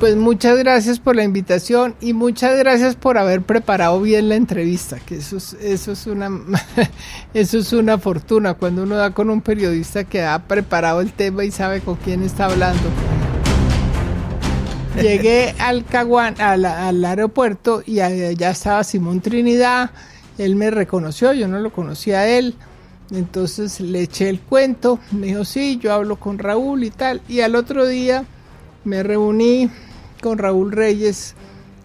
Pues muchas gracias por la invitación y muchas gracias por haber preparado bien la entrevista, que eso es una eso es una fortuna cuando uno da con un periodista que ha preparado el tema y sabe con quién está hablando. Llegué al Caguán, al aeropuerto, y allá estaba Simón Trinidad. Él me reconoció, yo no lo conocía a él. Entonces le eché el cuento, me dijo sí, yo hablo con Raúl y tal. Y al otro día me reuní con Raúl Reyes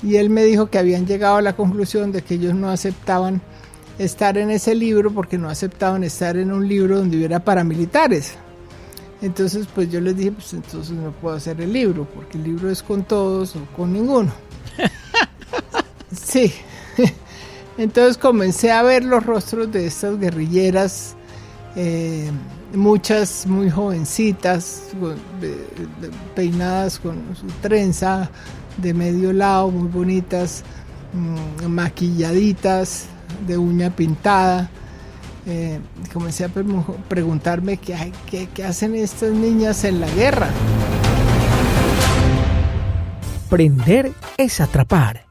y él me dijo que habían llegado a la conclusión de que ellos no aceptaban estar en ese libro porque no aceptaban estar en un libro donde hubiera paramilitares. Entonces pues yo les dije, pues entonces no puedo hacer el libro porque el libro es con todos o con ninguno. Sí. Entonces comencé a ver los rostros de estas guerrilleras, muchas muy jovencitas, peinadas con su trenza de medio lado, muy bonitas, maquilladitas, de uña pintada. Comencé a preguntarme qué hacen estas niñas en la guerra. Aprender es atrapar.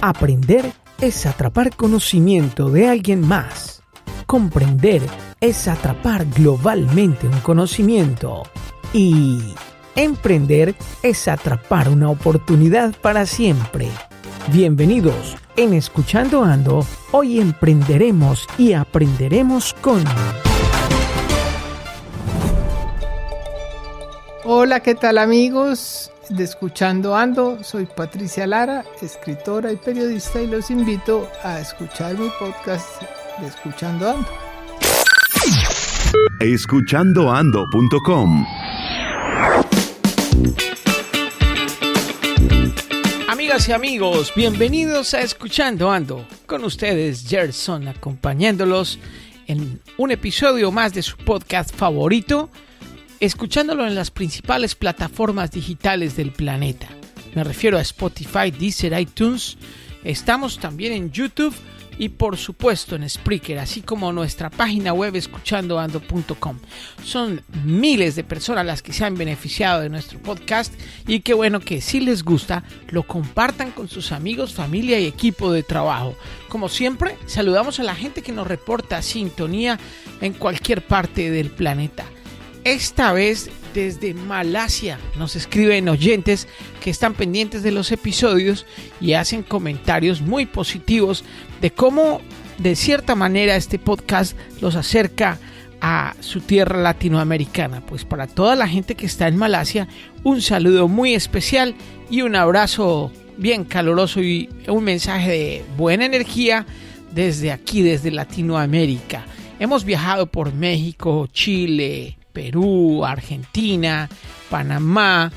Aprender es atrapar conocimiento de alguien más. Comprender es atrapar globalmente un conocimiento. Y emprender es atrapar una oportunidad para siempre. Bienvenidos en Escuchando Ando. Hoy emprenderemos y aprenderemos con... Hola, ¿qué tal amigos de Escuchando Ando? Soy Patricia Lara, escritora y periodista, y los invito a escuchar mi podcast de Escuchando Ando. Escuchandoando.com. Amigas y amigos, bienvenidos a Escuchando Ando. Con ustedes, Gerson, acompañándolos en un episodio más de su podcast favorito, escuchándolo en las principales plataformas digitales del planeta. Me refiero a Spotify, Deezer, iTunes. Estamos también en YouTube y por supuesto en Spreaker, así como nuestra página web escuchandoando.com. Son miles de personas las que se han beneficiado de nuestro podcast y qué bueno que si les gusta lo compartan con sus amigos, familia y equipo de trabajo. Como siempre, saludamos a la gente que nos reporta sintonía en cualquier parte del planeta. Esta vez desde Malasia nos escriben oyentes que están pendientes de los episodios y hacen comentarios muy positivos de cómo de cierta manera este podcast los acerca a su tierra latinoamericana. Pues para toda la gente que está en Malasia, un saludo muy especial y un abrazo bien caluroso y un mensaje de buena energía desde aquí, desde Latinoamérica. Hemos viajado por México, Chile, Perú, Argentina, Panamá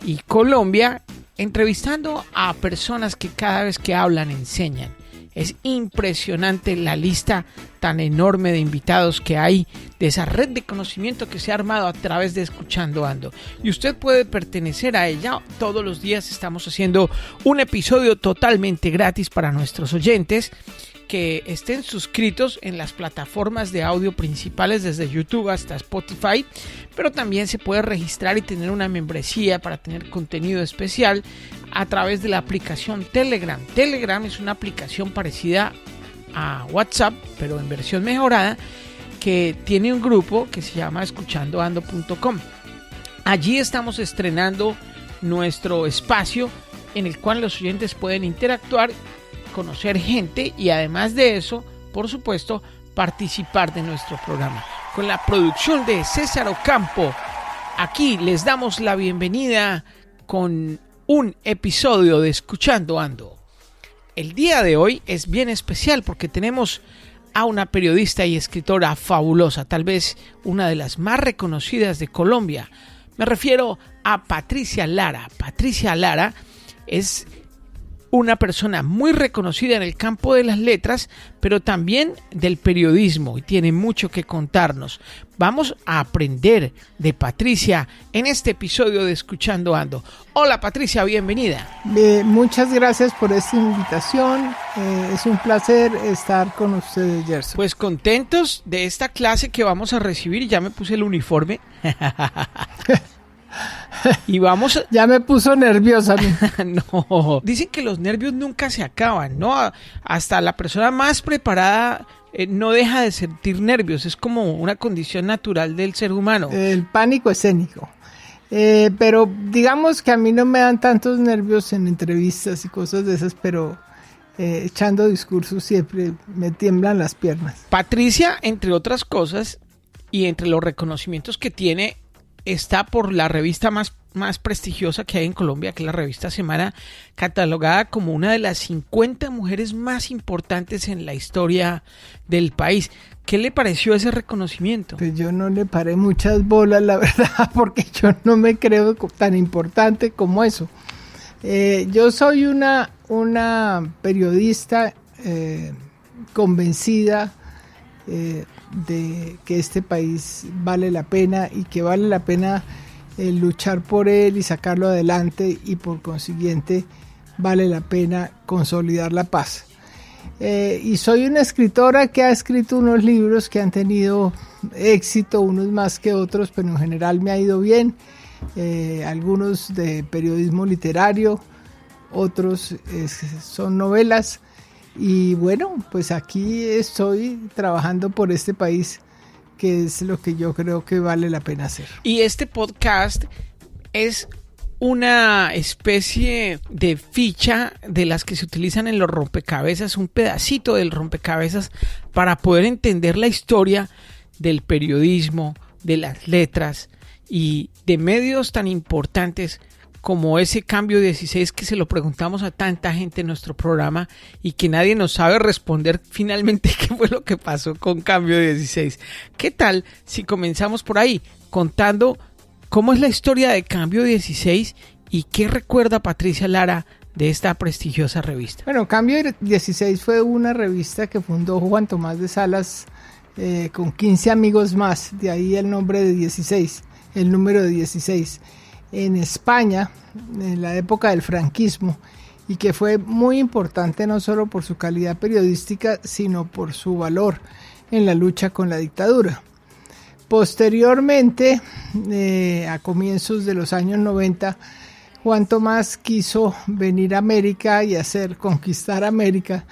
y Colombia, entrevistando a personas que cada vez que hablan enseñan. Es impresionante la lista tan enorme de invitados que hay, de esa red de conocimiento que se ha armado a través de Escuchando Ando. Y usted puede pertenecer a ella. Todos los días estamos haciendo un episodio totalmente gratis para nuestros oyentes que estén suscritos en las plataformas de audio principales desde YouTube hasta Spotify, pero también se puede registrar y tener una membresía para tener contenido especial a través de la aplicación Telegram. Telegram es una aplicación parecida a WhatsApp, pero en versión mejorada, que tiene un grupo que se llama escuchandoando.com. Allí estamos estrenando nuestro espacio en el cual los oyentes pueden interactuar, conocer gente y además de eso, por supuesto, participar de nuestro programa. Con la producción de César Ocampo, aquí les damos la bienvenida con un episodio de Escuchando Ando. El día de hoy es bien especial porque tenemos a una periodista y escritora fabulosa, tal vez una de las más reconocidas de Colombia. Me refiero a Patricia Lara. Patricia Lara es una persona muy reconocida en el campo de las letras, pero también del periodismo, y tiene mucho que contarnos. Vamos a aprender de Patricia en este episodio de Escuchando Ando. Hola Patricia, bienvenida. Muchas gracias por esta invitación. Es un placer estar con ustedes, Gerson. Pues contentos de esta clase que vamos a recibir. Ya me puse el uniforme. Y vamos Ya me puso nerviosa a mí. No, dicen que los nervios nunca se acaban, ¿no? Hasta la persona más preparada no deja de sentir nervios, es como una condición natural del ser humano. El pánico escénico. Pero digamos que a mí no me dan tantos nervios en entrevistas y cosas de esas, pero echando discursos siempre me tiemblan las piernas. Patricia, entre otras cosas, y entre los reconocimientos que tiene, está por la revista más prestigiosa que hay en Colombia, que es la revista Semana, catalogada como una de las 50 mujeres más importantes en la historia del país. ¿Qué le pareció ese reconocimiento? Pues yo no le paré muchas bolas, la verdad, porque yo no me creo tan importante como eso. Yo soy una periodista convencida de que este país vale la pena y que vale la pena luchar por él y sacarlo adelante, y por consiguiente vale la pena consolidar la paz. Y soy una escritora que ha escrito unos libros que han tenido éxito, unos más que otros, pero en general me ha ido bien. Algunos de periodismo literario, otros son novelas. Y bueno, pues aquí estoy trabajando por este país, que es lo que yo creo que vale la pena hacer. Y este podcast es una especie de ficha de las que se utilizan en los rompecabezas, un pedacito del rompecabezas para poder entender la historia del periodismo, de las letras y de medios tan importantes como ese Cambio 16, que se lo preguntamos a tanta gente en nuestro programa y que nadie nos sabe responder finalmente qué fue lo que pasó con Cambio 16. ¿Qué tal si comenzamos por ahí contando cómo es la historia de Cambio 16 y qué recuerda Patricia Lara de esta prestigiosa revista? Bueno, Cambio 16 fue una revista que fundó Juan Tomás de Salas con 15 amigos más, de ahí el nombre de 16, el número de 16. En España, en la época del franquismo, y que fue muy importante no solo por su calidad periodística, sino por su valor en la lucha con la dictadura. Posteriormente, a comienzos de los años 90, Juan Tomás quiso venir a América y conquistar América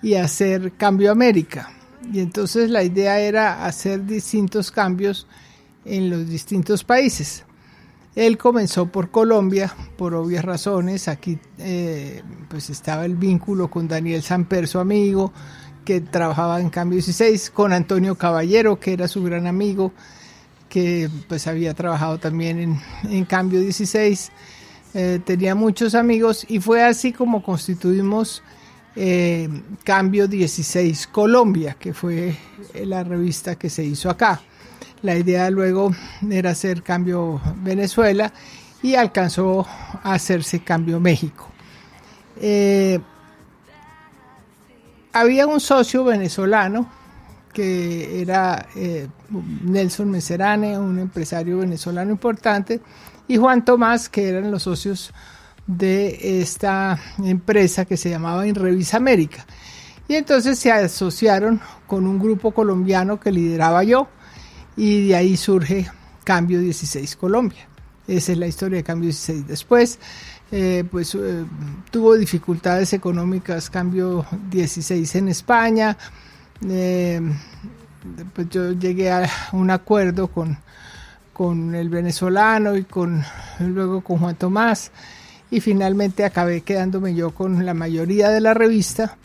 y hacer Cambio América. Y entonces la idea era hacer distintos cambios en los distintos países. Él comenzó por Colombia, por obvias razones. Aquí pues estaba el vínculo con Daniel Samper, su amigo, que trabajaba en Cambio 16, con Antonio Caballero, que era su gran amigo, que pues había trabajado también en Cambio 16. Tenía muchos amigos y fue así como constituimos Cambio 16 Colombia, que fue la revista que se hizo acá. La idea luego era hacer Cambio Venezuela y alcanzó a hacerse Cambio México. Había un socio venezolano que era Nelson Meserane, un empresario venezolano importante, y Juan Tomás, que eran los socios de esta empresa que se llamaba Inrevisa América. Y entonces se asociaron con un grupo colombiano que lideraba yo, y de ahí surge Cambio 16 Colombia. Esa es la historia de Cambio 16. Después tuvo dificultades económicas Cambio 16 en España. Pues yo llegué a un acuerdo con el venezolano y luego con Juan Tomás, y finalmente acabé quedándome yo con la mayoría de la revista.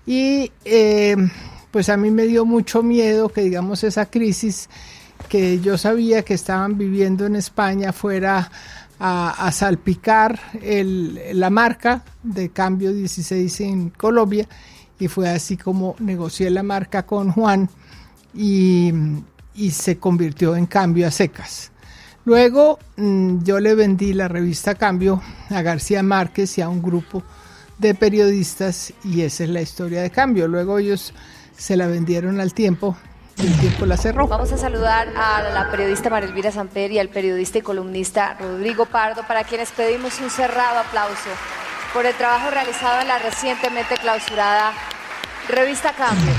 Y pues a mí me dio mucho miedo que, digamos, esa crisis que yo sabía que estaban viviendo en España fuera a salpicar la marca de Cambio 16 en Colombia, y fue así como negocié la marca con Juan y se convirtió en Cambio a secas. Luego yo le vendí la revista Cambio a García Márquez y a un grupo de periodistas, y esa es la historia de Cambio. Luego ellos se la vendieron al Tiempo y el Tiempo la cerró. Vamos a saludar a la periodista María Elvira Samper y al periodista y columnista Rodrigo Pardo, para quienes pedimos un cerrado aplauso por el trabajo realizado en la recientemente clausurada revista Cambio.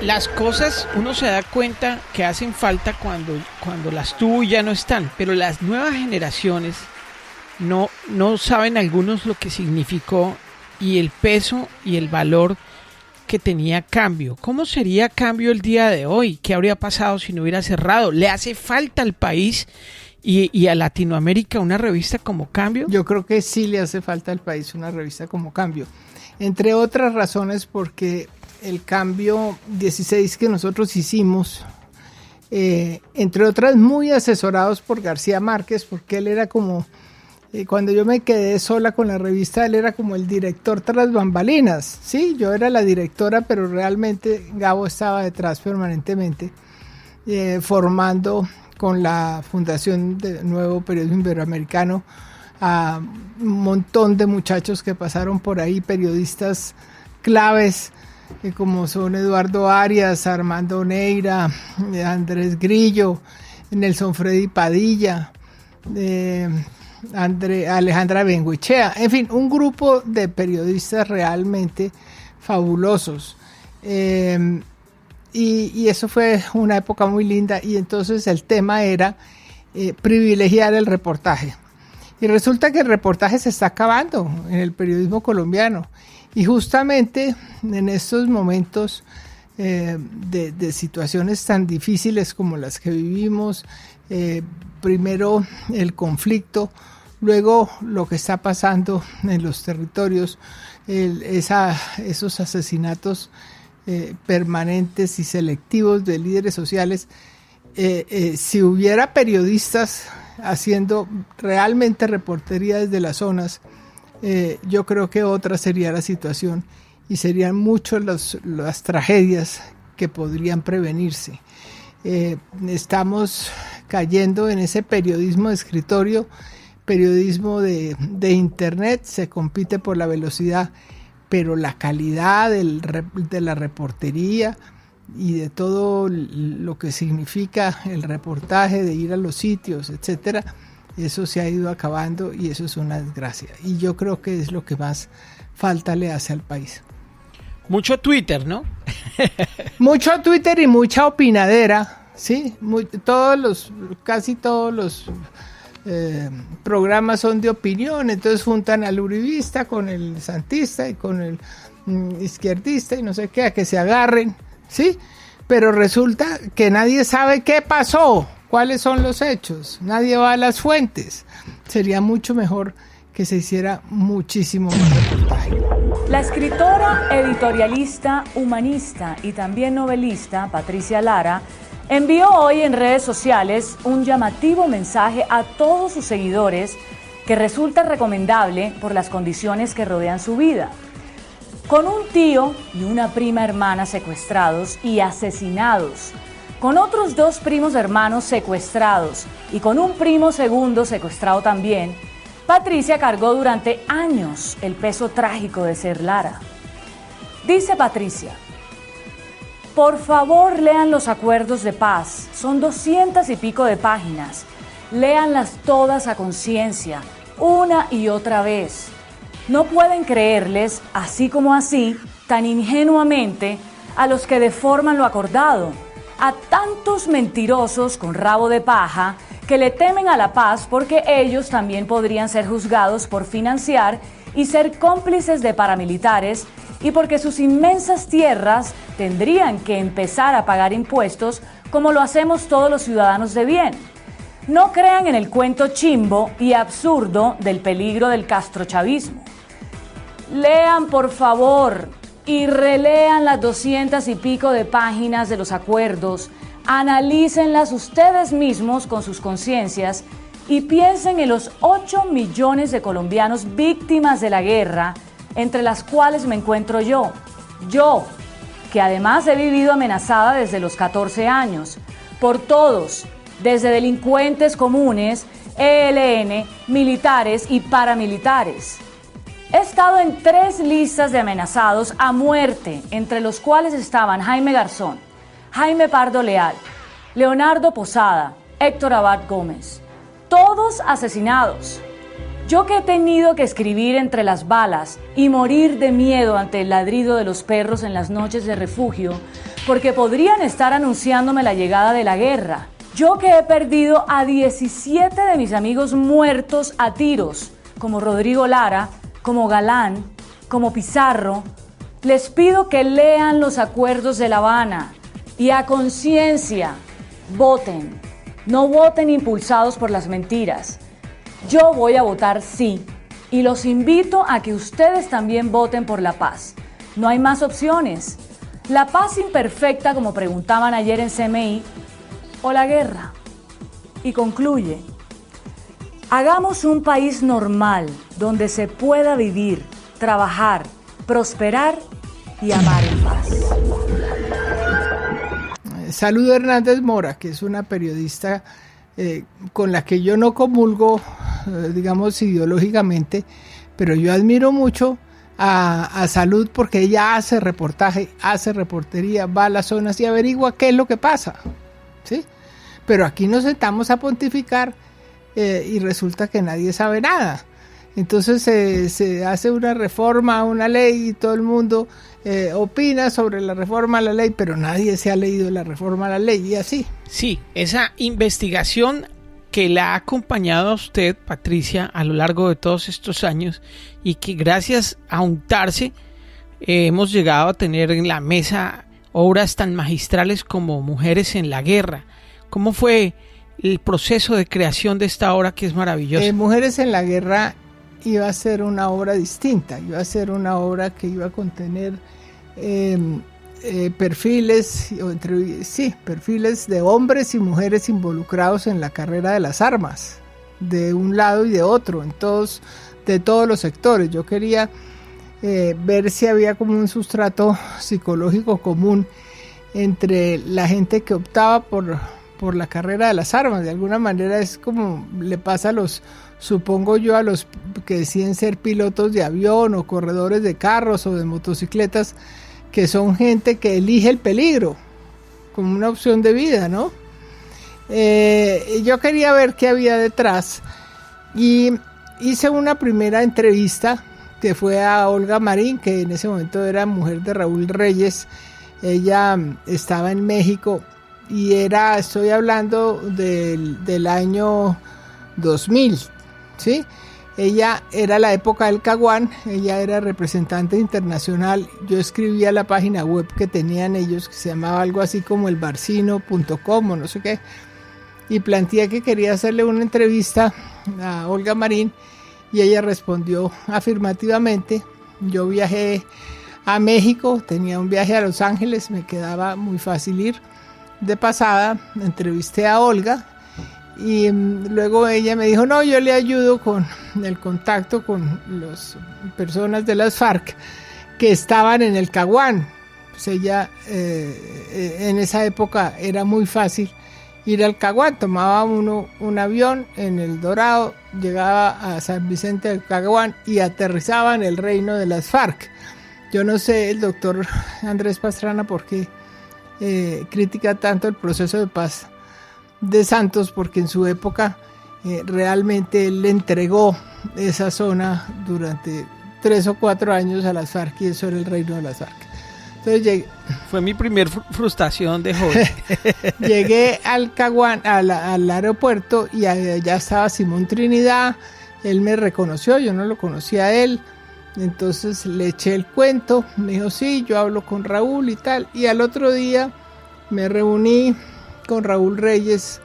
las cosas uno se da cuenta que hacen falta cuando las tuvo y ya no están, pero las nuevas generaciones no saben algunos lo que significó y el peso y el valor que tenía Cambio. ¿Cómo sería Cambio el día de hoy? ¿Qué habría pasado si no hubiera cerrado? ¿Le hace falta al país y a Latinoamérica una revista como Cambio? Yo creo que sí le hace falta al país una revista como Cambio, entre otras razones porque el Cambio 16 que nosotros hicimos, entre otras muy asesorados por García Márquez, porque él era como, cuando yo me quedé sola con la revista, él era como el director tras bambalinas, sí, yo era la directora, pero realmente Gabo estaba detrás permanentemente, formando con la Fundación de Nuevo Periodismo Iberoamericano a un montón de muchachos que pasaron por ahí, periodistas claves, como son Eduardo Arias, Armando Neira, Andrés Grillo, Nelson Freddy Padilla, Alejandra Bengoechea, en fin, un grupo de periodistas realmente fabulosos. Y eso fue una época muy linda, y entonces el tema era privilegiar el reportaje. Y resulta que el reportaje se está acabando en el periodismo colombiano. Y justamente en estos momentos de situaciones tan difíciles como las que vivimos, primero el conflicto, luego lo que está pasando en los territorios, esos asesinatos permanentes y selectivos de líderes sociales, si hubiera periodistas haciendo realmente reportería desde las zonas, yo creo que otra sería la situación y serían muchas las tragedias que podrían prevenirse. Estamos cayendo en ese periodismo de escritorio, periodismo de internet, se compite por la velocidad, pero la calidad de la reportería y de todo lo que significa el reportaje, de ir a los sitios, etcétera, eso se ha ido acabando y eso es una desgracia. Y yo creo que es lo que más falta le hace al país. Mucho Twitter, ¿no? Mucho Twitter y mucha opinadera, ¿sí? Casi todos los programas son de opinión, entonces juntan al uribista con el santista y con el izquierdista y no sé qué, a que se agarren, ¿sí? Pero resulta que nadie sabe qué pasó, cuáles son los hechos, nadie va a las fuentes. Sería mucho mejor que se hiciera muchísimo más reportaje. La escritora, editorialista, humanista y también novelista Patricia Lara envió hoy en redes sociales un llamativo mensaje a todos sus seguidores que resulta recomendable por las condiciones que rodean su vida. Con un tío y una prima hermana secuestrados y asesinados, con otros 2 primos hermanos secuestrados y con un primo segundo secuestrado también, Patricia cargó durante años el peso trágico de ser Lara. Dice Patricia: por favor, lean los acuerdos de paz, son 200 y pico de páginas, léanlas todas a conciencia, una y otra vez. No pueden creerles, así como así, tan ingenuamente, a los que deforman lo acordado, a tantos mentirosos con rabo de paja que le temen a la paz porque ellos también podrían ser juzgados por financiar y ser cómplices de paramilitares, y porque sus inmensas tierras tendrían que empezar a pagar impuestos como lo hacemos todos los ciudadanos de bien. No crean en el cuento chimbo y absurdo del peligro del castrochavismo. Lean, por favor, y relean las 200 y pico de páginas de los acuerdos, analícenlas ustedes mismos con sus conciencias y piensen en los 8 millones de colombianos víctimas de la guerra, entre las cuales me encuentro yo, que además he vivido amenazada desde los 14 años, por todos, desde delincuentes comunes, ELN, militares y paramilitares. He estado en 3 listas de amenazados a muerte, entre los cuales estaban Jaime Garzón, Jaime Pardo Leal, Leonardo Posada, Héctor Abad Gómez, todos asesinados. Yo que he tenido que escribir entre las balas y morir de miedo ante el ladrido de los perros en las noches de refugio, porque podrían estar anunciándome la llegada de la guerra. Yo que he perdido a 17 de mis amigos muertos a tiros, como Rodrigo Lara, como Galán, como Pizarro, les pido que lean los acuerdos de La Habana y a conciencia voten. No voten impulsados por las mentiras. Yo voy a votar sí y los invito a que ustedes también voten por la paz. No hay más opciones. La paz imperfecta, como preguntaban ayer en CMI, o la guerra. Y concluye: hagamos un país normal donde se pueda vivir, trabajar, prosperar y amar en paz. Saludo Hernández Mora, que es una periodista con la que yo no comulgo, digamos, ideológicamente, pero yo admiro mucho a Salud porque ella hace reportaje, hace reportería, va a las zonas y averigua qué es lo que pasa, ¿sí? Pero aquí nos sentamos a pontificar y resulta que nadie sabe nada. Entonces se hace una reforma a una ley y todo el mundo opina sobre la reforma a la ley, pero nadie se ha leído la reforma a la ley y así. Sí, esa investigación que la ha acompañado a usted, Patricia, a lo largo de todos estos años y que gracias a untarse hemos llegado a tener en la mesa obras tan magistrales como Mujeres en la Guerra. ¿Cómo fue el proceso de creación de esta obra que es maravillosa? Mujeres en la Guerra iba a ser una obra distinta, iba a ser una obra que iba a contener perfiles de hombres y mujeres involucrados en la carrera de las armas, de un lado y de otro, de todos los sectores. Yo quería ver si había como un sustrato psicológico común entre la gente que optaba por la carrera de las armas. De alguna manera es como le pasa a los que deciden ser pilotos de avión o corredores de carros o de motocicletas, que son gente que elige el peligro como una opción de vida, ¿no? Yo quería ver qué había detrás y hice una primera entrevista que fue a Olga Marín, que en ese momento era mujer de Raúl Reyes. Ella estaba en México y estoy hablando del año 2000, ¿sí? Ella era la época del Caguán, ella era representante internacional. Yo escribía la página web que tenían ellos, que se llamaba algo así como elbarcino.com o no sé qué, y planteé que quería hacerle una entrevista a Olga Marín y ella respondió afirmativamente. Yo viajé a México, tenía un viaje a Los Ángeles, me quedaba muy fácil ir. De pasada entrevisté a Olga y luego ella me dijo: no, yo le ayudo con el contacto con las personas de las FARC que estaban en el Caguán. Pues ella en esa época era muy fácil ir al Caguán, tomaba uno un avión en El Dorado, llegaba a San Vicente del Caguán y aterrizaba en el reino de las FARC. Yo no sé el doctor Andrés Pastrana por qué critica tanto el proceso de paz de Santos, porque en su época realmente él le entregó esa zona durante 3 o 4 años a las FARC y eso era el reino de las FARC. Entonces fue mi primer frustración de joven. Llegué al Caguán, al aeropuerto, y allá estaba Simón Trinidad. Él me reconoció, yo no lo conocía a él. Entonces le eché el cuento, me dijo: sí, yo hablo con Raúl y tal. Y al otro día me reuní con Raúl Reyes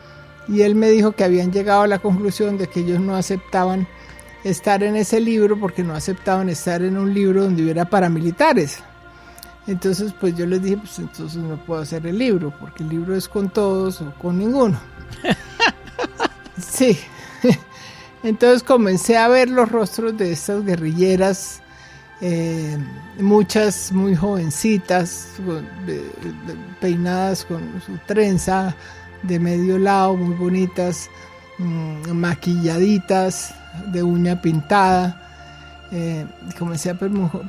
y él me dijo que habían llegado a la conclusión de que ellos no aceptaban estar en ese libro porque no aceptaban estar en un libro donde hubiera paramilitares. Entonces pues yo les dije: pues entonces no puedo hacer el libro porque el libro es con todos o con ninguno. Sí. Entonces comencé a ver los rostros de estas guerrilleras, muchas muy jovencitas, peinadas con su trenza de medio lado, muy bonitas, maquilladitas, de uña pintada. Comencé a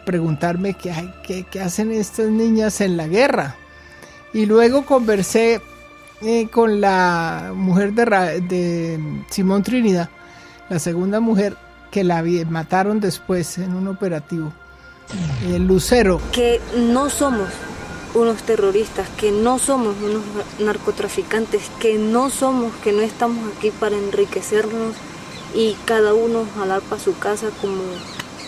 preguntarme qué hacen estas niñas en la guerra. Y luego conversé con la mujer de Simón Trinidad, la segunda mujer que la mataron después en un operativo, Lucero. Que no somos unos terroristas, que no somos unos narcotraficantes, que no estamos aquí para enriquecernos y cada uno jalar para su casa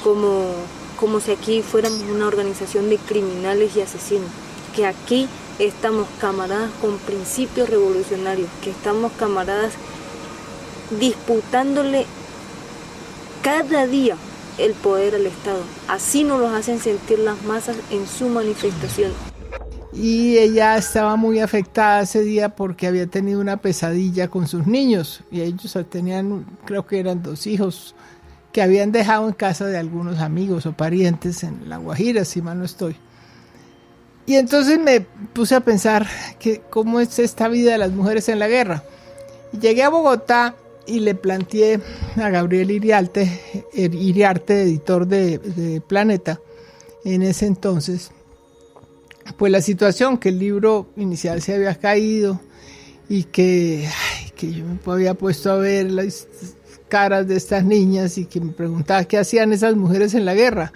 como si aquí fuéramos una organización de criminales y asesinos, que aquí estamos camaradas con principios revolucionarios, que estamos camaradas disputándole cada día el poder al Estado. Así nos los hacen sentir las masas en su manifestación. Y ella estaba muy afectada ese día porque había tenido una pesadilla con sus niños y ellos tenían, creo que eran 2 hijos que habían dejado en casa de algunos amigos o parientes en La Guajira, si mal no estoy. Y entonces me puse a pensar que cómo es esta vida de las mujeres en la guerra. Y llegué a Bogotá y le planteé a Gabriel Iriarte, editor de Planeta, en ese entonces, pues la situación, que el libro inicial se había caído y que yo me había puesto a ver las caras de estas niñas y que me preguntaba qué hacían esas mujeres en la guerra.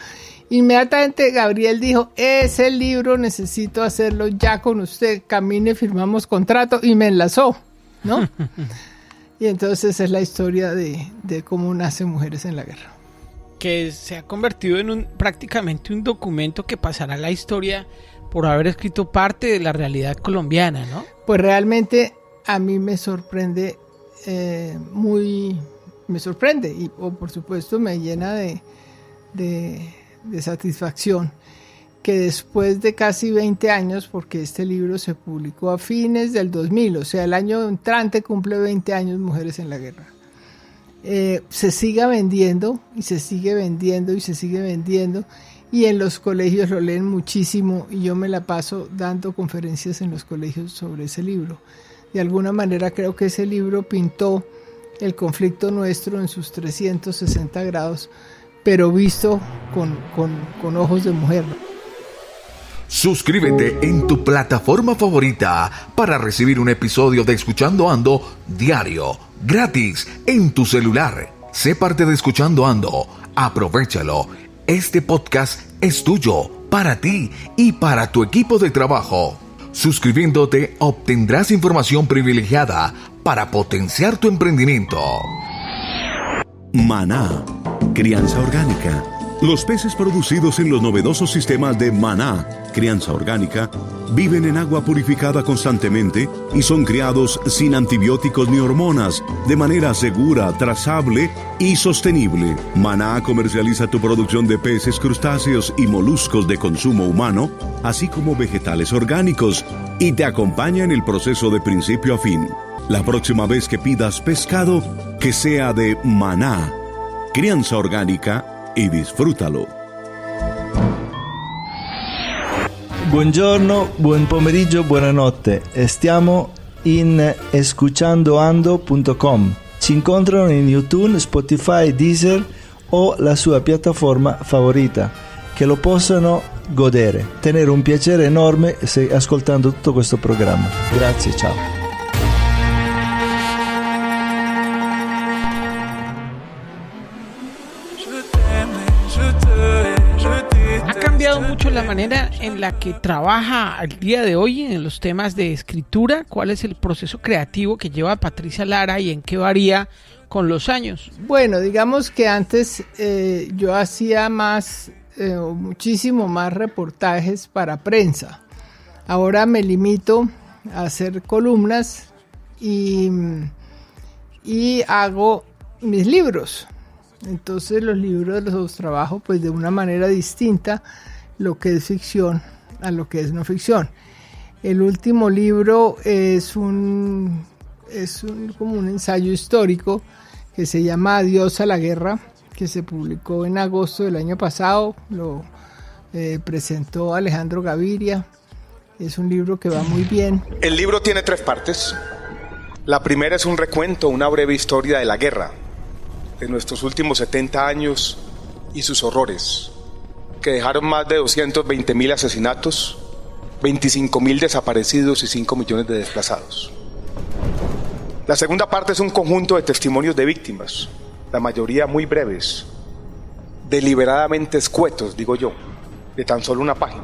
Inmediatamente Gabriel dijo, ese libro necesito hacerlo ya con usted, camine, firmamos contrato, y me enlazó, ¿no? Y entonces es la historia de cómo nacen Mujeres en la Guerra. Que se ha convertido en prácticamente un documento que pasará a la historia por haber escrito parte de la realidad colombiana, ¿no? Pues realmente a mí me sorprende y por supuesto me llena de satisfacción que después de casi 20 años, porque este libro se publicó a fines del 2000, o sea, el año entrante cumple 20 años Mujeres en la Guerra, se siga vendiendo y se sigue vendiendo y se sigue vendiendo, y en los colegios lo leen muchísimo, y yo me la paso dando conferencias en los colegios sobre ese libro. De alguna manera creo que ese libro pintó el conflicto nuestro en sus 360 grados, pero visto con ojos de mujer. Suscríbete en tu plataforma favorita para recibir un episodio de Escuchando Ando diario, gratis, en tu celular. Sé parte de Escuchando Ando. Aprovechalo. Este podcast es tuyo, para ti y para tu equipo de trabajo. Suscribiéndote obtendrás información privilegiada para potenciar tu emprendimiento. Maná, crianza orgánica. Los peces producidos en los novedosos sistemas de Maná, crianza orgánica, viven en agua purificada constantemente y son criados sin antibióticos ni hormonas, de manera segura, trazable y sostenible. Maná comercializa tu producción de peces, crustáceos y moluscos de consumo humano, así como vegetales orgánicos, y te acompaña en el proceso de principio a fin. La próxima vez que pidas pescado, que sea de Maná, crianza orgánica, y disfrútalo. Buongiorno, buon pomeriggio, buonanotte. Stiamo in escuchandoando.com. Ci incontrano in YouTube, Spotify, Deezer o la sua piattaforma favorita, che lo possano godere. Tenere un piacere enorme ascoltando tutto questo programma. Grazie, ciao. Mucho la manera en la que trabaja al día de hoy en los temas de escritura. ¿Cuál es el proceso creativo que lleva Patricia Lara y en qué varía con los años? Bueno, digamos que antes yo hacía muchísimo más reportajes para prensa. Ahora me limito a hacer columnas y hago mis libros. Entonces los libros los trabajo pues de una manera distinta, lo que es ficción a lo que es no ficción. El último libro es como un ensayo histórico que se llama Adiós a la Guerra, que se publicó en agosto del año pasado. Lo presentó Alejandro Gaviria. Es un libro que va muy bien. El libro tiene 3 partes. La primera es un recuento, una breve historia de la guerra, de nuestros últimos 70 años y sus horrores, que dejaron más de 220.000 asesinatos, 25.000 desaparecidos y 5 millones de desplazados. La segunda parte es un conjunto de testimonios de víctimas, la mayoría muy breves, deliberadamente escuetos, digo yo, de tan solo una página.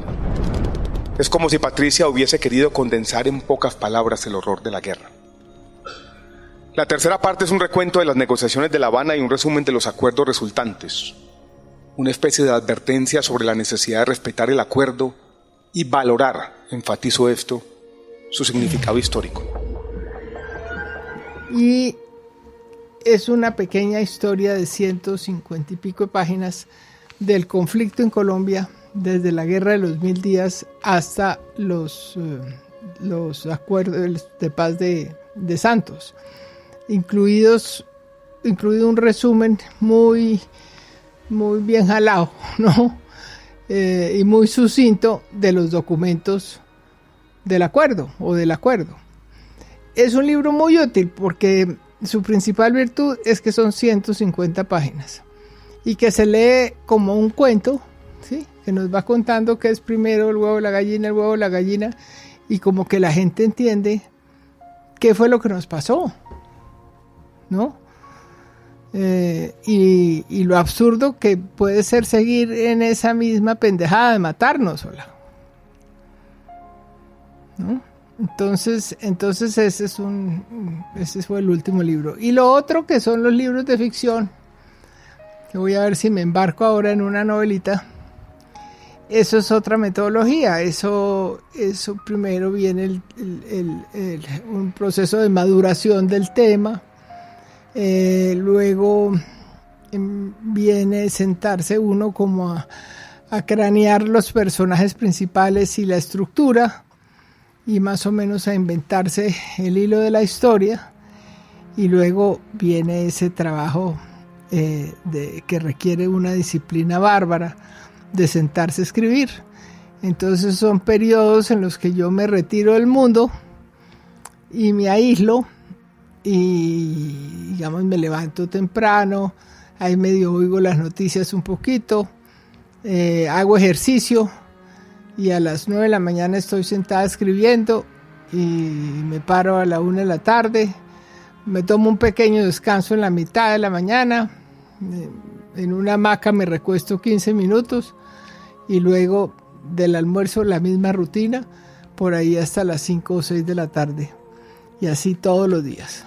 Es como si Patricia hubiese querido condensar en pocas palabras el horror de la guerra. La tercera parte es un recuento de las negociaciones de La Habana y un resumen de los acuerdos resultantes. Una especie de advertencia sobre la necesidad de respetar el acuerdo y valorar, enfatizo esto, su significado histórico. Y es una pequeña historia de 150 y pico de páginas del conflicto en Colombia, desde la Guerra de los 1000 días hasta los acuerdos de paz de Santos, incluido un resumen muy bien jalado, ¿no? Y muy sucinto de los documentos del acuerdo o del acuerdo. Es un libro muy útil porque su principal virtud es que son 150 páginas y que se lee como un cuento, ¿sí? Que nos va contando qué es primero el huevo, la gallina, el huevo, la gallina, y como que la gente entiende qué fue lo que nos pasó, ¿no? Y lo absurdo que puede ser seguir en esa misma pendejada de matarnos sola, ¿no? Entonces ese fue el último libro. Y lo otro que son los libros de ficción, que voy a ver si me embarco ahora en una novelita. Eso es otra metodología. Eso primero viene un proceso de maduración del tema. Luego viene sentarse uno como a cranear los personajes principales y la estructura, y más o menos a inventarse el hilo de la historia, y luego viene ese trabajo que requiere una disciplina bárbara de sentarse a escribir. Entonces son periodos en los que yo me retiro del mundo y me aíslo, y digamos me levanto temprano, ahí medio oigo las noticias un poquito, hago ejercicio y a las 9 de la mañana estoy sentada escribiendo, y me paro a la 1 de la tarde, me tomo un pequeño descanso en la mitad de la mañana, en una hamaca me recuesto 15 minutos y luego del almuerzo la misma rutina por ahí hasta las 5 o 6 de la tarde, y así todos los días.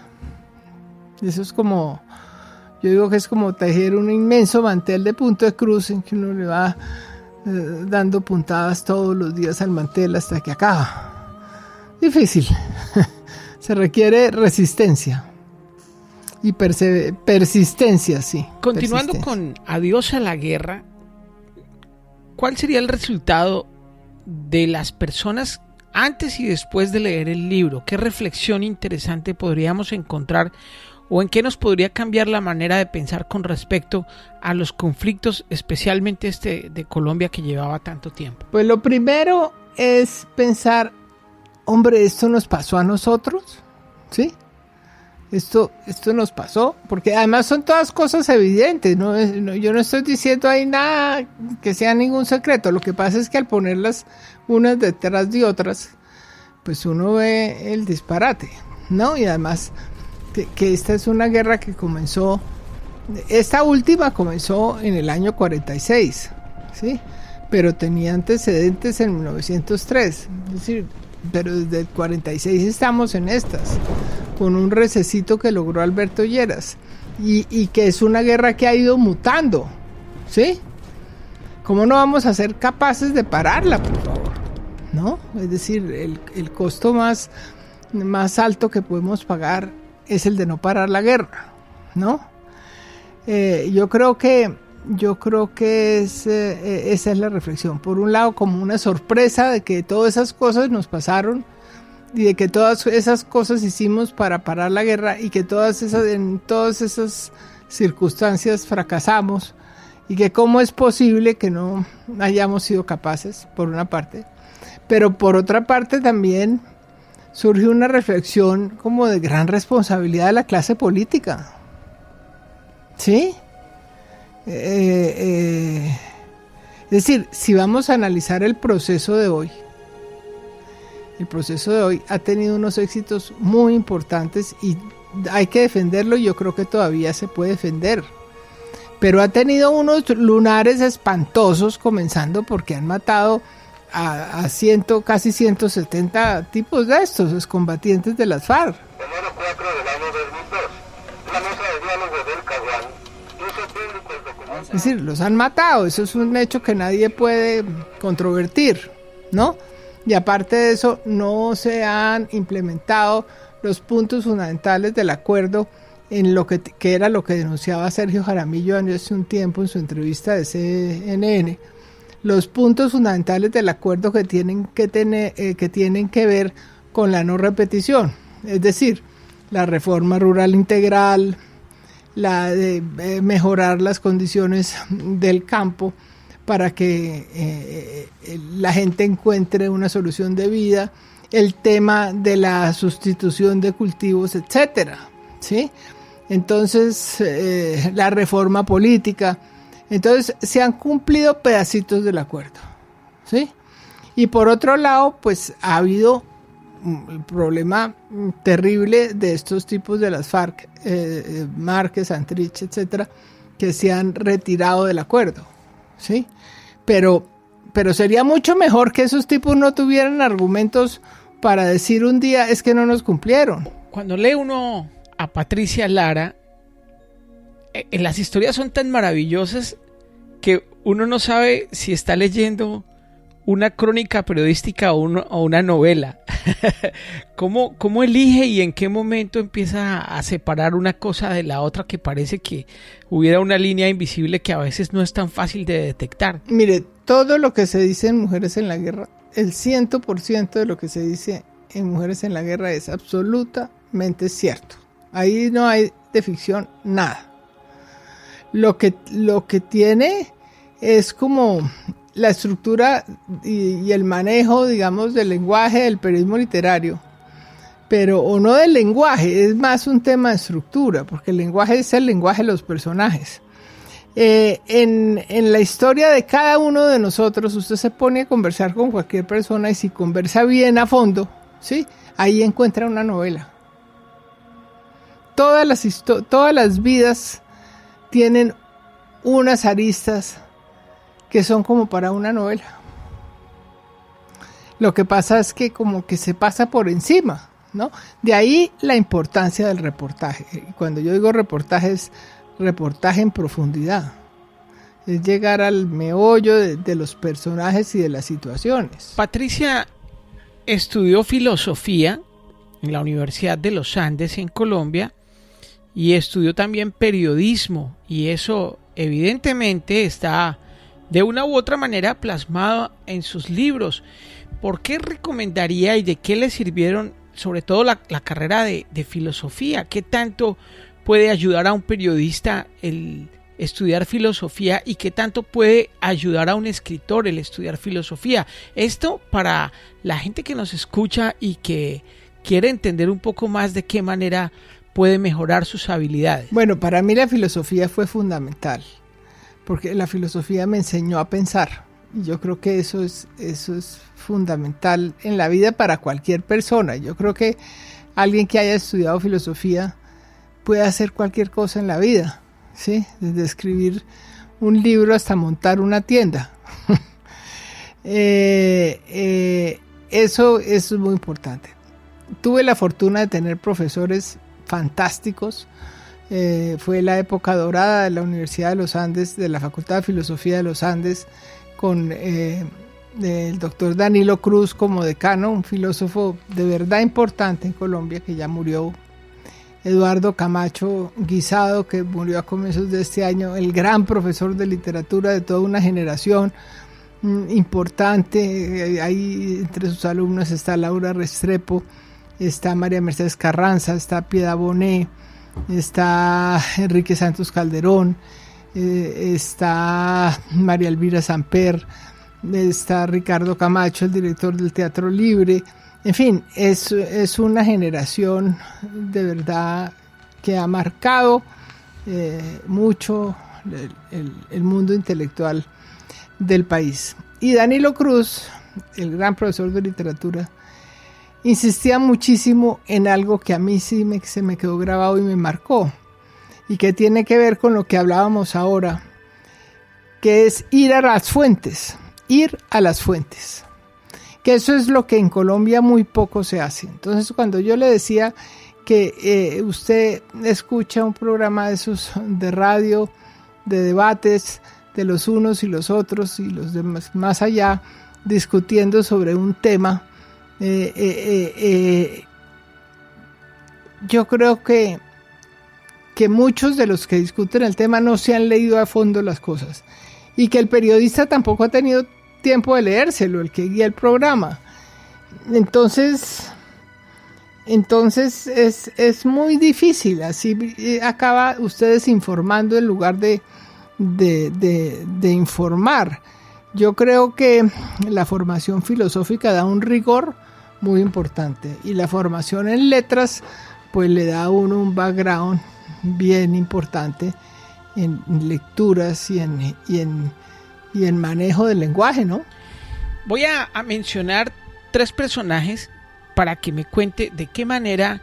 Eso es como, yo digo que es como tejer un inmenso mantel de punto de cruz en que uno le va dando puntadas todos los días al mantel hasta que acaba. Difícil. Se requiere resistencia y persistencia, sí. Continuando persistencia. con Adiós a la guerra, ¿cuál sería el resultado de las personas antes y después de leer el libro? ¿Qué reflexión interesante podríamos encontrar, o en qué nos podría cambiar la manera de pensar con respecto a los conflictos, especialmente de Colombia, que llevaba tanto tiempo? Pues lo primero es pensar, hombre, esto nos pasó a nosotros, ¿sí? Esto nos pasó, porque además son todas cosas evidentes, ¿no? Yo no estoy diciendo ahí nada que sea ningún secreto. Lo que pasa es que al ponerlas unas detrás de otras, pues uno ve el disparate, ¿no? Y además que esta es una guerra que comenzó, esta última comenzó en el año 46, ¿sí? Pero tenía antecedentes en 1903, es decir, pero desde el 46 estamos en estas, con un recesito que logró Alberto Lleras, y que es una guerra que ha ido mutando, ¿sí? ¿Cómo no vamos a ser capaces de pararla, por favor? ¿No? Es decir, el costo más alto que podemos pagar es el de no parar la guerra, ¿no? Yo creo que esa es la reflexión. Por un lado, como una sorpresa de que todas esas cosas nos pasaron y de que todas esas cosas hicimos para parar la guerra, y que en todas esas circunstancias fracasamos, y que cómo es posible que no hayamos sido capaces, por una parte. Pero por otra parte también surge una reflexión como de gran responsabilidad de la clase política, ¿sí? Es decir, si vamos a analizar el proceso de hoy ha tenido unos éxitos muy importantes y hay que defenderlo. Yo creo que todavía se puede defender, pero ha tenido unos lunares espantosos, comenzando porque han matado a casi 170 tipos de estos excombatientes de las FARC. Enero 4 del año 2002, la mesa de diálogo del Caguán hizo público el documento. Es decir, los han matado, eso es un hecho que nadie puede controvertir, ¿no? Y aparte de eso, no se han implementado los puntos fundamentales del acuerdo en lo que era lo que denunciaba Sergio Jaramillo hace un tiempo en su entrevista de CNN. Los puntos fundamentales del acuerdo que tienen que ver con la no repetición, es decir, la reforma rural integral, la de mejorar las condiciones del campo para que la gente encuentre una solución de vida, el tema de la sustitución de cultivos, etcétera, ¿sí? Entonces, la reforma política. Entonces, se han cumplido pedacitos del acuerdo, ¿sí? Y por otro lado, pues ha habido un problema terrible de estos tipos de las FARC, Márquez, Santrich, etcétera, que se han retirado del acuerdo, ¿sí? Pero sería mucho mejor que esos tipos no tuvieran argumentos para decir un día es que no nos cumplieron. Cuando lee uno a Patricia Lara, las historias son tan maravillosas que uno no sabe si está leyendo una crónica periodística o una novela. ¿Cómo elige y en qué momento empieza a separar una cosa de la otra que parece que hubiera una línea invisible que a veces no es tan fácil de detectar? Mire, todo lo que se dice en Mujeres en la Guerra, el 100% de lo que se dice en Mujeres en la Guerra es absolutamente cierto. Ahí no hay de ficción nada. Lo que tiene es como la estructura y el manejo, digamos, del lenguaje del periodismo literario, pero o no del lenguaje, es más un tema de estructura, porque el lenguaje es el lenguaje de los personajes. En la historia de cada uno de nosotros, usted se pone a conversar con cualquier persona y si conversa bien a fondo, ¿sí? Ahí encuentra una novela. Todas las vidas tienen unas aristas que son como para una novela. Lo que pasa es que como que se pasa por encima, ¿no? De ahí la importancia del reportaje. Y cuando yo digo reportaje, es reportaje en profundidad. Es llegar al meollo de los personajes y de las situaciones. Patricia estudió filosofía en la Universidad de los Andes en Colombia y estudió también periodismo, y eso evidentemente está de una u otra manera plasmado en sus libros. ¿Por qué recomendaría y de qué le sirvieron sobre todo la carrera de filosofía? ¿Qué tanto puede ayudar a un periodista el estudiar filosofía y qué tanto puede ayudar a un escritor el estudiar filosofía? Esto para la gente que nos escucha y que quiere entender un poco más de qué manera puede mejorar sus habilidades. Bueno, para mí la filosofía fue fundamental, porque la filosofía me enseñó a pensar, y yo creo que eso es fundamental en la vida para cualquier persona. Yo creo que alguien que haya estudiado filosofía puede hacer cualquier cosa en la vida, ¿sí? Desde escribir un libro hasta montar una tienda. Eso es muy importante. Tuve la fortuna de tener profesores fantásticos. Fue la época dorada de la Universidad de los Andes, de la Facultad de Filosofía de los Andes, con el doctor Danilo Cruz como decano, un filósofo de verdad importante en Colombia que ya murió, Eduardo Camacho Guisado, que murió a comienzos de este año, el gran profesor de literatura de toda una generación importante. Ahí entre sus alumnos está Laura Restrepo, está María Mercedes Carranza, está Piedad Bonet, está Enrique Santos Calderón, está María Elvira Samper, está Ricardo Camacho, el director del Teatro Libre. En fin, es una generación de verdad que ha marcado mucho el mundo intelectual del país. Y Danilo Cruz, el gran profesor de literatura, insistía muchísimo en algo que a mí sí se me quedó grabado y me marcó, y que tiene que ver con lo que hablábamos ahora, que es ir a las fuentes, que eso es lo que en Colombia muy poco se hace. Entonces, cuando yo le decía que usted escucha un programa de esos de radio, de debates de los unos y los otros y los demás más allá, discutiendo sobre un tema, yo creo que muchos de los que discuten el tema no se han leído a fondo las cosas y que el periodista tampoco ha tenido tiempo de leérselo, el que guía el programa. Entonces es muy difícil, así acaba usted desinformando en lugar de informar. Yo creo que la formación filosófica da un rigor muy importante y la formación en letras pues le da a uno un background bien importante en lecturas y en manejo del lenguaje, ¿no? Voy a mencionar 3 personajes para que me cuente de qué manera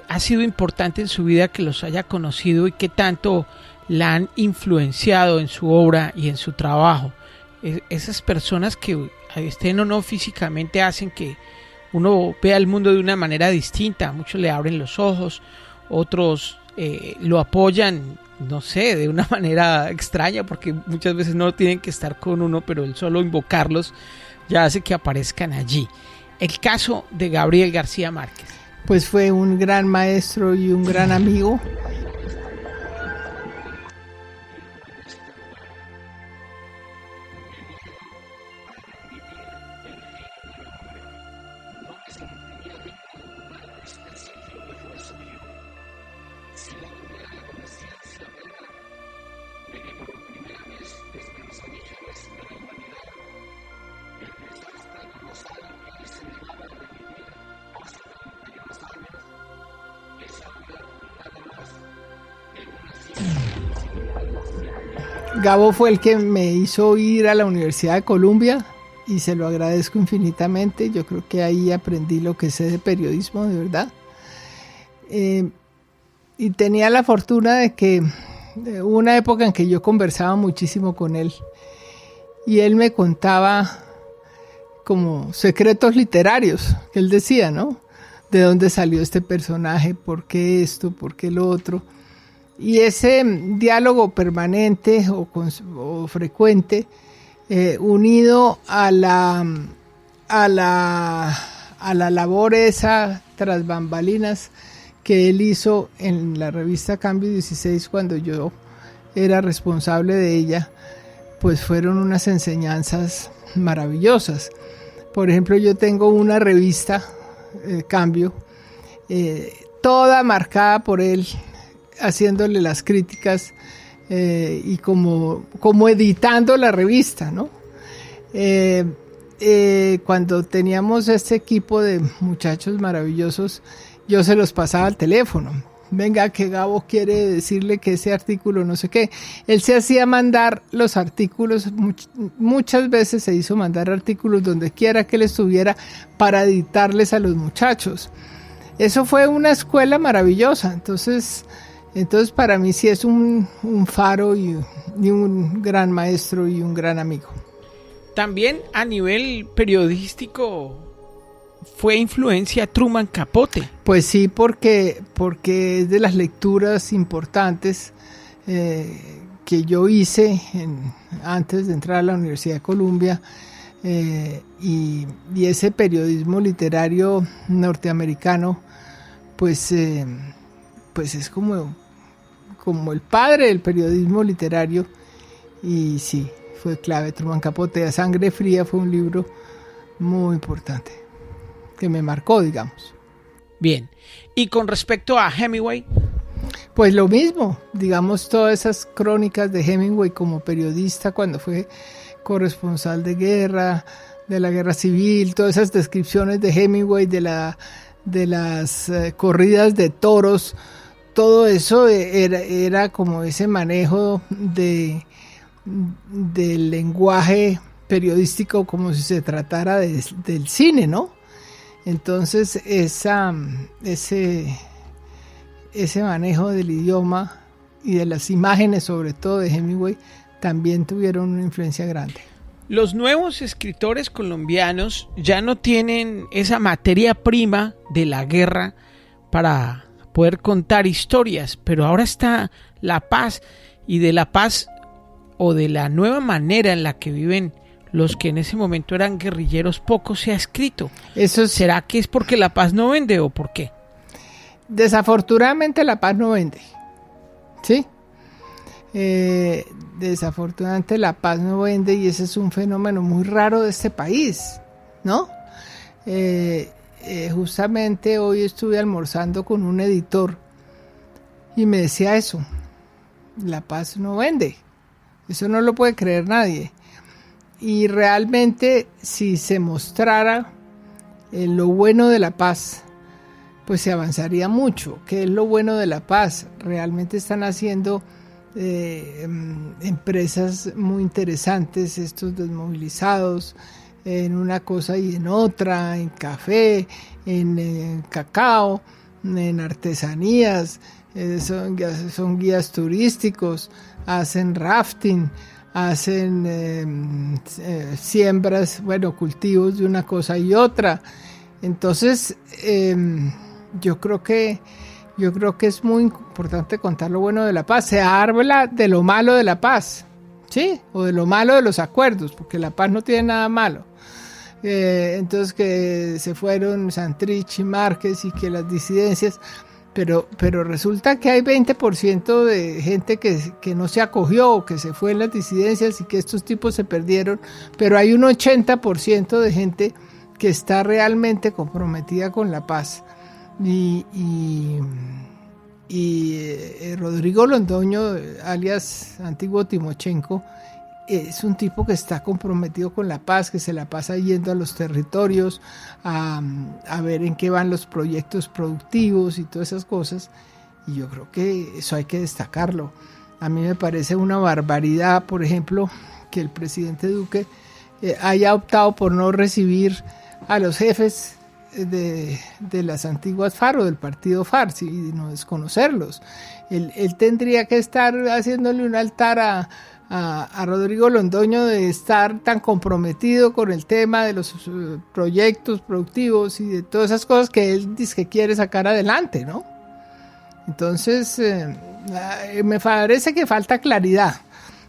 ha sido importante en su vida que los haya conocido y qué tanto la han influenciado en su obra y en su trabajo. Esas personas que estén o no físicamente hacen que uno vea el mundo de una manera distinta. Muchos le abren los ojos, otros lo apoyan, no sé, de una manera extraña, porque muchas veces no tienen que estar con uno, pero el solo invocarlos ya hace que aparezcan allí. El caso de Gabriel García Márquez. Pues fue un gran maestro y un gran amigo. Gabo fue el que me hizo ir a la Universidad de Columbia y se lo agradezco infinitamente. Yo creo que ahí aprendí lo que sé de periodismo, de verdad. Y tenía la fortuna de que hubo una época en que yo conversaba muchísimo con él y él me contaba como secretos literarios que él decía, ¿no? De dónde salió este personaje, por qué esto, por qué lo otro. Y ese diálogo permanente o frecuente, unido a la labor esa tras bambalinas que él hizo en la revista Cambio 16 cuando yo era responsable de ella, pues fueron unas enseñanzas maravillosas. Por ejemplo, yo tengo una revista, Cambio, toda marcada por él, haciéndole las críticas y como editando la revista, ¿no? Cuando teníamos este equipo de muchachos maravillosos, yo se los pasaba al teléfono. Venga, que Gabo quiere decirle que ese artículo no sé qué. Él se hacía mandar los artículos, muchas veces se hizo mandar artículos donde quiera que él estuviera para editarles a los muchachos. Eso fue una escuela maravillosa. Entonces para mí sí es un faro y un gran maestro y un gran amigo. También a nivel periodístico fue influencia Truman Capote. Pues sí, porque es de las lecturas importantes que yo hice antes de entrar a la Universidad de Columbia, y ese periodismo literario norteamericano pues es como el padre del periodismo literario, y sí, fue clave. Truman Capote, A Sangre Fría, fue un libro muy importante que me marcó, digamos. Bien, y con respecto a Hemingway, pues lo mismo, digamos, todas esas crónicas de Hemingway como periodista cuando fue corresponsal de guerra, de la guerra civil, todas esas descripciones de Hemingway de las corridas de toros, todo eso era como ese manejo del lenguaje periodístico como si se tratara del cine, ¿no? Entonces ese manejo del idioma y de las imágenes, sobre todo de Hemingway, también tuvieron una influencia grande. Los nuevos escritores colombianos ya no tienen esa materia prima de la guerra para poder contar historias, pero ahora está la paz, y de la paz o de la nueva manera en la que viven los que en ese momento eran guerrilleros poco se ha escrito. ¿Será que es porque la paz no vende o por qué? Desafortunadamente la paz no vende, ¿sí? Desafortunadamente la paz no vende, y ese es un fenómeno muy raro de este país, ¿no? Justamente hoy estuve almorzando con un editor y me decía eso: la paz no vende, eso no lo puede creer nadie. Y realmente, si se mostrara lo bueno de la paz, pues se avanzaría mucho. ¿Qué es lo bueno de la paz? Realmente están haciendo empresas muy interesantes, estos desmovilizados, en una cosa y en otra, en café, en cacao, en artesanías, son guías turísticos, hacen rafting, hacen siembras, cultivos de una cosa y otra. Entonces, yo creo que es muy importante contar lo bueno de la paz. Se habla de lo malo de la paz, ¿sí? O de lo malo de los acuerdos, porque la paz no tiene nada malo. Entonces, que se fueron Santrich y Márquez y que las disidencias, pero resulta que hay 20% de gente que no se acogió, que se fue en las disidencias, y que estos tipos se perdieron, pero hay un 80% de gente que está realmente comprometida con la paz. Y Rodrigo Londoño, alias antiguo Timochenko, es un tipo que está comprometido con la paz, que se la pasa yendo a los territorios a ver en qué van los proyectos productivos y todas esas cosas, y yo creo que eso hay que destacarlo. A mí me parece una barbaridad, por ejemplo, que el presidente Duque haya optado por no recibir a los jefes de las antiguas FARC o del partido FARC, y no desconocerlos. Él tendría que estar haciéndole un altar a Rodrigo Londoño de estar tan comprometido con el tema de los proyectos productivos y de todas esas cosas que él dice que quiere sacar adelante, ¿no? Entonces, me parece que falta claridad.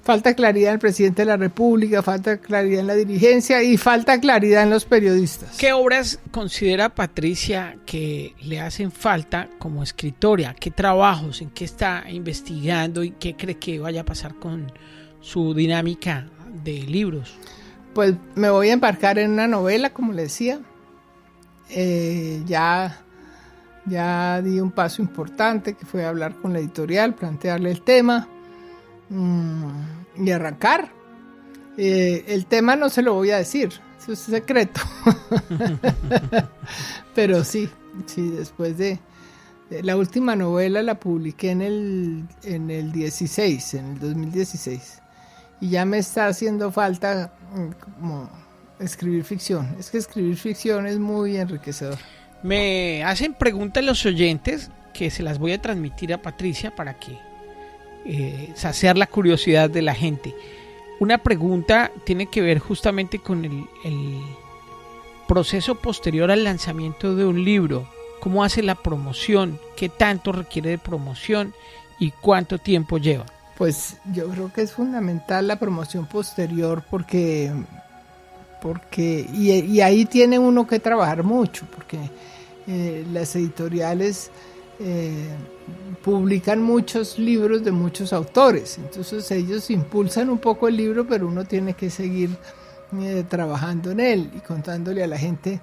Falta claridad en el presidente de la República, falta claridad en la dirigencia y falta claridad en los periodistas. ¿Qué obras considera Patricia que le hacen falta como escritora? ¿Qué trabajos? ¿En qué está investigando? ¿Y qué cree que vaya a pasar con su dinámica de libros? Pues me voy a embarcar en una novela, como le decía. Ya di un paso importante, que fue hablar con la editorial, plantearle el tema. Y arrancar. El tema no se lo voy a decir, eso es secreto. Pero sí, después de la última novela la publiqué en el 2016, y ya me está haciendo falta como escribir ficción. Es que escribir ficción es muy enriquecedor. Me hacen preguntas los oyentes que se las voy a transmitir a Patricia para que saciar la curiosidad de la gente. Una pregunta tiene que ver justamente con el proceso posterior al lanzamiento de un libro. ¿Cómo hace la promoción? ¿Qué tanto requiere de promoción? ¿Y cuánto tiempo lleva? Pues yo creo que es fundamental la promoción posterior porque ahí tiene uno que trabajar mucho, porque las editoriales publican muchos libros de muchos autores, entonces ellos impulsan un poco el libro, pero uno tiene que seguir trabajando en él y contándole a la gente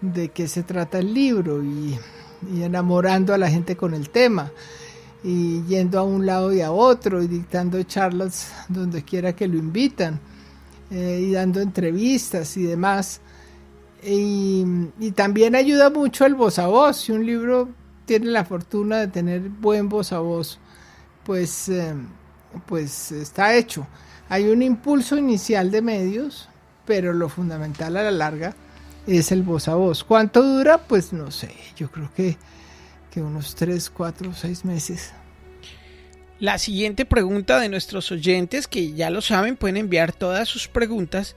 de qué se trata el libro y enamorando a la gente con el tema y yendo a un lado y a otro y dictando charlas donde quiera que lo invitan y dando entrevistas y demás, y también ayuda mucho el voz a voz. Si un libro tiene la fortuna de tener buen voz a voz, pues está hecho. Hay un impulso inicial de medios, pero lo fundamental a la larga es el voz a voz. ¿Cuánto dura? Pues no sé, yo creo que unos 3, 4, 6 meses. La siguiente pregunta de nuestros oyentes, que ya lo saben, pueden enviar todas sus preguntas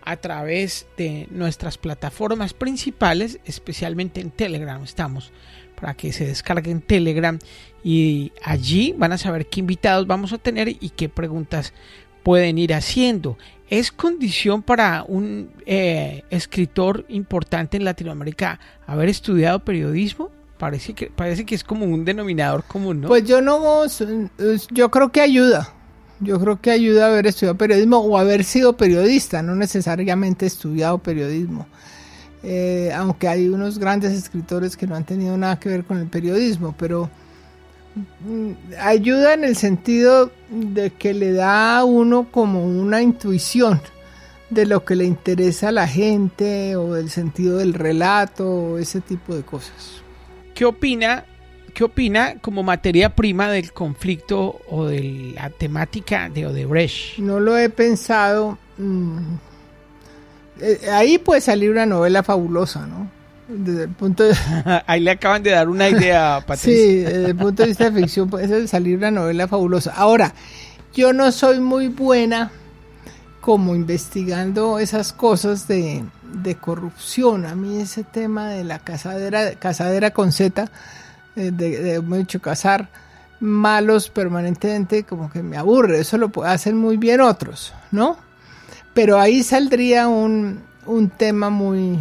a través de nuestras plataformas principales, especialmente en Telegram estamos, para que se descarguen Telegram y allí van a saber qué invitados vamos a tener y qué preguntas pueden ir haciendo. ¿Es condición para un escritor importante en Latinoamérica haber estudiado periodismo? Parece que es como un denominador común, ¿no? Pues yo creo que ayuda. Yo creo que ayuda haber estudiado periodismo o haber sido periodista, no necesariamente estudiado periodismo. Aunque hay unos grandes escritores que no han tenido nada que ver con el periodismo, pero ayuda en el sentido de que le da a uno como una intuición de lo que le interesa a la gente o del sentido del relato o ese tipo de cosas. ¿Qué opina como materia prima del conflicto o de la temática de Odebrecht? No lo he pensado. Ahí puede salir una novela fabulosa, ¿no? Desde el punto de... Ahí le acaban de dar una idea, Patricia. Sí, desde el punto de vista de ficción puede salir una novela fabulosa. Ahora, yo no soy muy buena como investigando esas cosas de corrupción. A mí ese tema de la casadera con Z, de mucho cazar malos permanentemente, como que me aburre. Eso lo hacen muy bien otros, ¿no? Pero ahí saldría un tema muy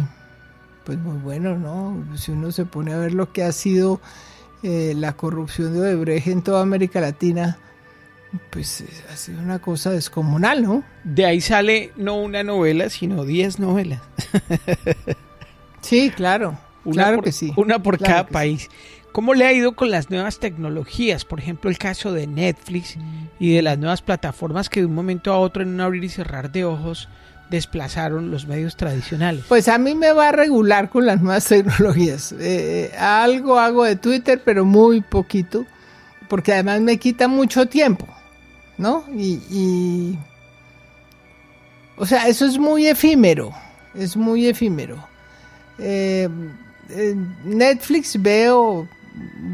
bueno, ¿no? Si uno se pone a ver lo que ha sido la corrupción de Odebrecht en toda América Latina, pues ha sido una cosa descomunal, ¿no? De ahí sale no una novela, sino 10 novelas. Sí, claro, que sí. Una por claro cada país. Sí. ¿Cómo le ha ido con las nuevas tecnologías? Por ejemplo, el caso de Netflix y de las nuevas plataformas que de un momento a otro, en un abrir y cerrar de ojos, desplazaron los medios tradicionales. Pues a mí me va a regular con las nuevas tecnologías. Algo hago de Twitter, pero muy poquito, porque además me quita mucho tiempo, ¿no? O sea, eso es muy efímero, Netflix veo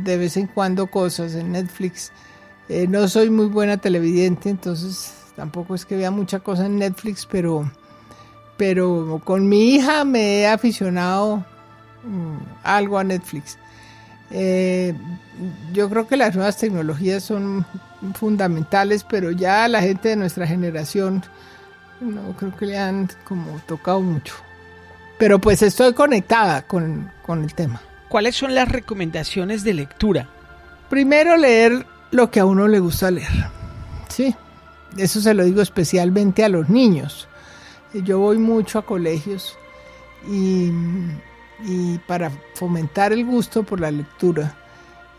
de vez en cuando cosas en Netflix. No soy muy buena televidente, entonces tampoco es que vea mucha cosa en Netflix, pero con mi hija me he aficionado algo a Netflix. Yo creo que las nuevas tecnologías son fundamentales, pero ya la gente de nuestra generación no creo que le han como tocado mucho. Pero pues estoy conectada con el tema. ¿Cuáles son las recomendaciones de lectura? Primero, leer lo que a uno le gusta leer. Sí, eso se lo digo especialmente a los niños. Yo voy mucho a colegios y para fomentar el gusto por la lectura,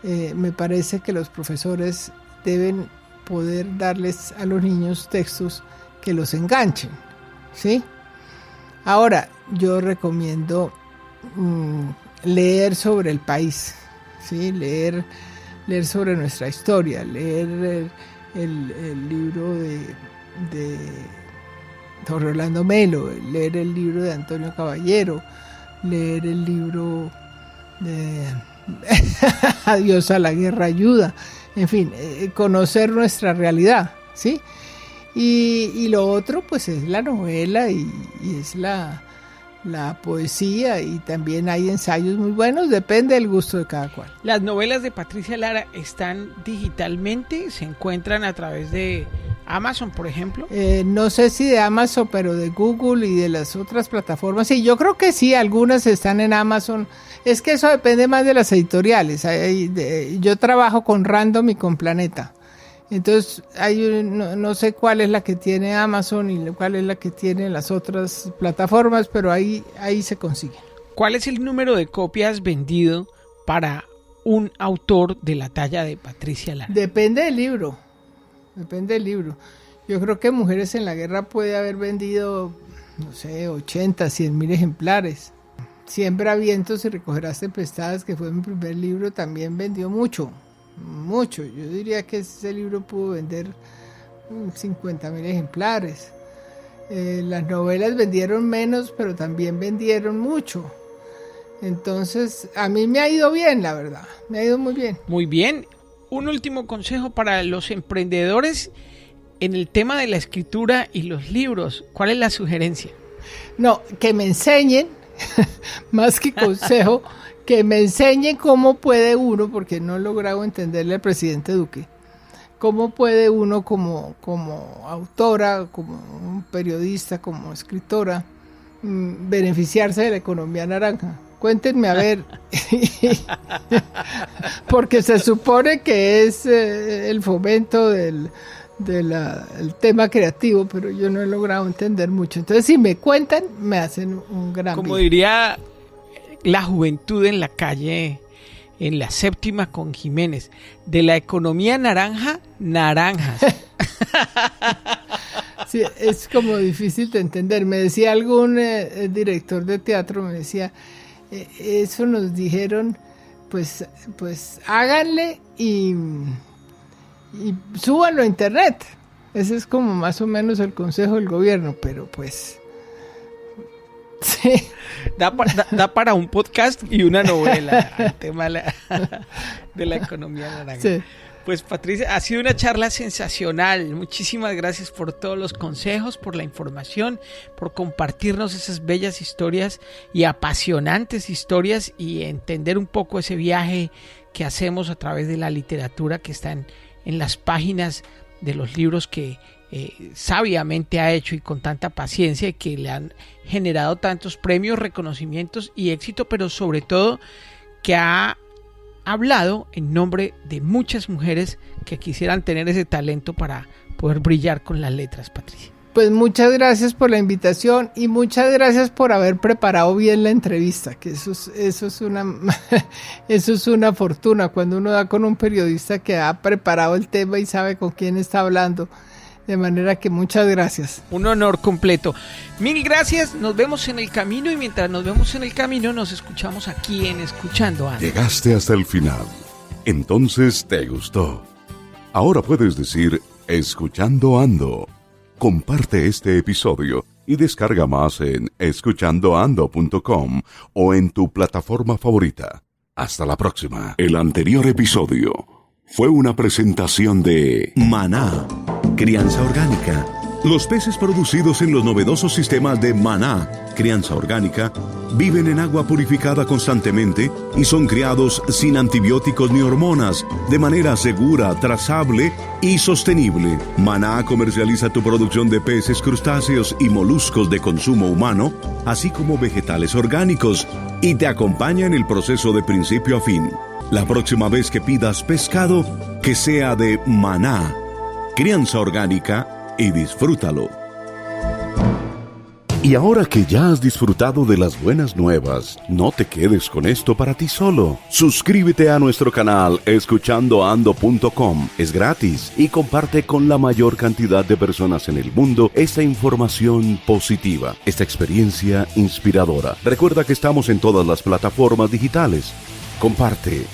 me parece que los profesores deben poder darles a los niños textos que los enganchen, ¿sí? Ahora, yo recomiendo leer sobre el país, ¿sí? Leer sobre nuestra historia, leer el libro de Jorge Orlando Melo, leer el libro de Antonio Caballero, leer el libro de Adiós a la guerra ayuda, en fin, conocer nuestra realidad, ¿sí? Y lo otro pues es la novela y es la poesía, y también hay ensayos muy buenos, depende del gusto de cada cual. Las novelas de Patricia Lara están digitalmente, se encuentran a través de Amazon, por ejemplo. No sé si de Amazon, pero de Google y de las otras plataformas. Sí, yo creo que sí, algunas están en Amazon. Es que eso depende más de las editoriales. Yo trabajo con Random y con Planeta. Entonces, no sé cuál es la que tiene Amazon y cuál es la que tiene las otras plataformas, pero ahí se consigue. ¿Cuál es el número de copias vendido para un autor de la talla de Patricia Lara? Depende del libro. Yo creo que Mujeres en la Guerra puede haber vendido, no sé, 80, 100 mil ejemplares. Siembra vientos y recogerás tempestades, que fue mi primer libro, también vendió mucho. Yo diría que ese libro pudo vender 50 mil ejemplares. Las novelas vendieron menos, pero también vendieron mucho. Entonces, a mí me ha ido bien, la verdad, me ha ido muy bien. Muy bien. Un último consejo para los emprendedores en el tema de la escritura y los libros. ¿Cuál es la sugerencia? No, que me enseñen, más que consejo, que me enseñen cómo puede uno, porque no he logrado entenderle al presidente Duque, cómo puede uno como autora, como un periodista, como escritora, beneficiarse de la economía naranja. Cuéntenme a ver, porque se supone que es el fomento del tema creativo, pero yo no he logrado entender mucho. Entonces, si me cuentan, me hacen un gran Como bien. diría la juventud en la calle, en la séptima con Jiménez, de la economía naranja, naranjas. Sí, es como difícil de entender. Me decía algún director de teatro, me decía, eso nos dijeron, pues háganle y súbanlo a internet. Ese es como más o menos el consejo del gobierno, pero pues sí. Da para un podcast y una novela el tema de la economía naranja. Sí. Pues Patricia, ha sido una charla sensacional. Muchísimas gracias por todos los consejos, por la información, por compartirnos esas bellas historias y apasionantes historias y entender un poco ese viaje que hacemos a través de la literatura que está en las páginas de los libros que sabiamente ha hecho y con tanta paciencia y que le han generado tantos premios, reconocimientos y éxito, pero sobre todo que ha hablado en nombre de muchas mujeres que quisieran tener ese talento para poder brillar con las letras, Patricia. Pues muchas gracias por la invitación y muchas gracias por haber preparado bien la entrevista, que eso es una fortuna cuando uno da con un periodista que ha preparado el tema y sabe con quién está hablando. De manera que muchas gracias. Un honor completo. Mil gracias, nos vemos en el camino y mientras nos vemos en el camino nos escuchamos aquí en Escuchando Ando. Llegaste hasta el final. Entonces te gustó. Ahora puedes decir Escuchando Ando. Comparte este episodio y descarga más en escuchandoando.com o en tu plataforma favorita. Hasta la próxima. El anterior episodio fue una presentación de Maná, crianza orgánica. Los peces producidos en los novedosos sistemas de Maná, crianza orgánica, viven en agua purificada constantemente y son criados sin antibióticos ni hormonas, de manera segura, trazable y sostenible. Maná comercializa tu producción de peces, crustáceos y moluscos de consumo humano, así como vegetales orgánicos, y te acompaña en el proceso de principio a fin. La próxima vez que pidas pescado, que sea de Maná, crianza orgánica, y disfrútalo. Y ahora que ya has disfrutado de las buenas nuevas, no te quedes con esto para ti solo. Suscríbete a nuestro canal escuchandoando.com. Es gratis y comparte con la mayor cantidad de personas en el mundo esta información positiva, esta experiencia inspiradora. Recuerda que estamos en todas las plataformas digitales. Comparte.